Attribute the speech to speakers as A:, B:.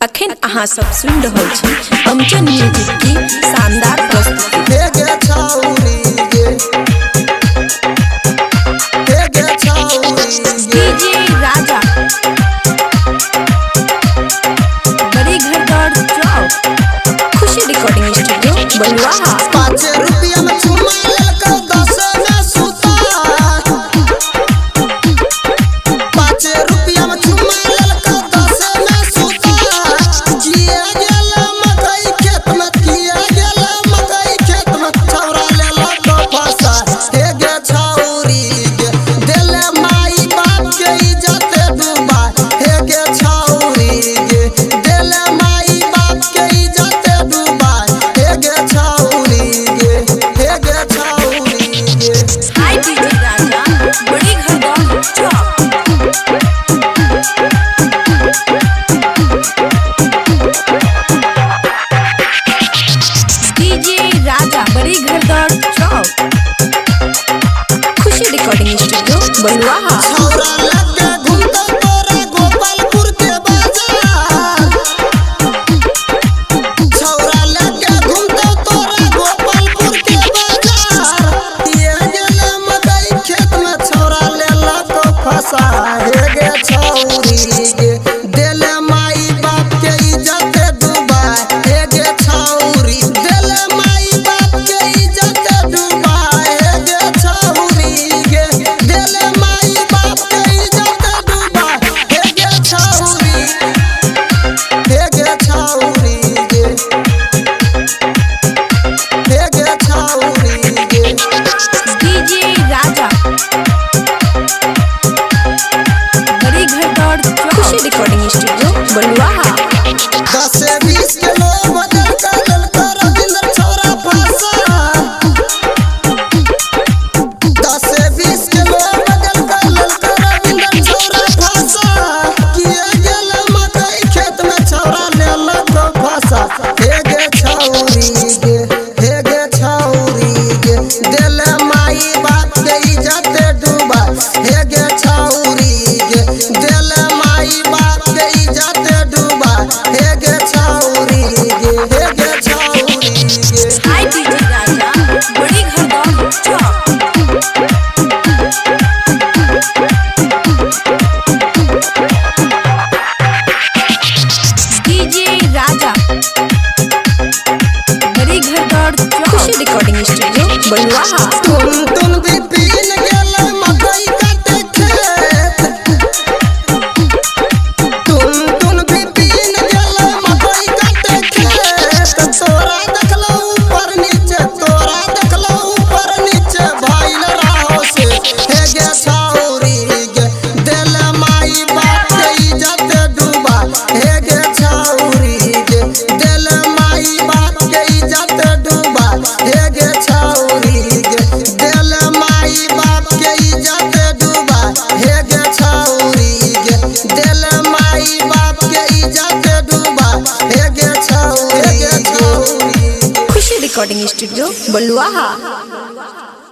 A: अखन अहाँ सब सुन रहल छी अमजन म्यूजिक की शानदार प्रस्तुति। डीजे राजा बड़ी घर दौड़ चौक खुशी रिकॉर्डिंग स्टूडियो बलुआहा।
B: 5 रुपया में चुमा लेलको 10 में सुता 5 रुपया में चुमा लेलको 10 में सुता किया गेला मकई खेत में किया गेला मकई खेत में छौरा लेला तो फसा हे गे छौरी गे देले माई बाप के इज्जत डूबा हे गे छौरी गे देले माई बाप के इज्जत डूबा हे गे छौरी गे हे गे छौरी गे।
A: हाय डीजे राजा बड़ी घर दौड़ चौक डीजे राजा बड़ी घर दौड़ चौक खुशी रिकॉर्डिंग स्टूडियो बलुआहा।
B: छौरा लगे घूमता तोरा गोपालपुर के बाजार छौरा लगे घूमता तोरा गोपालपुर के बाजार ये गेले मकई खेत में छौरा लेला तो फसा हे गे छौरी गे देले माई बाप के इज्जत डूबा हे गे छौरी देले माई बाप के इज्जत डूबा हे गे छौरी गे देले माई बाप के इज्जत डूबा हे गे छौरी हे गे छौरी गे हे गे छौरी गे।
A: डीजे राजा बड़ी घर दौड़ चौक खुशी रिकॉर्डिंग स्टूडियो बलुआहा।
B: 10-20 किलो बदल कर ललका रविंद्र छौरा फंसा 10-20 किलो बदल कर ललका रविंद्र छौरा फंसा किया गेला मकई खेत में छौरा लेला तो फंसा हे गे छौरी गे हे गे छौरी गे देले माई बाप के इज्जत डूबा हे गे छौरी गे देले माई बाप के इज्जत डूबा हे गे छौरी गे हे गे छौरी गे।
A: हाय डीजे राजा बड़ी घर दौड़ चौक डीजे राजा बड़ी घर दौड़ चौक खुशी रिकॉर्डिंग स्टूडियो बलुआहा।
B: तुम भी पीन गेले मकई काटे खेत तुम भी पीन गेले मकई काटे खेत तोरा देखलो ऊपर नीचे भइल रहो से हे गे छौरी गे देले माई बाप के इज्जत डूबा हे गे छौरी गे देले माई बाप के इज्जत डूबा हे गे छौरी गे देले माई बाप के इज्जत डूबा हे गे छौरी गे देले माई बाप के इज्जत डूबा हे गे छौरी गे।
A: खुशी रिकॉर्डिंग स्टूडियो बलुआहा।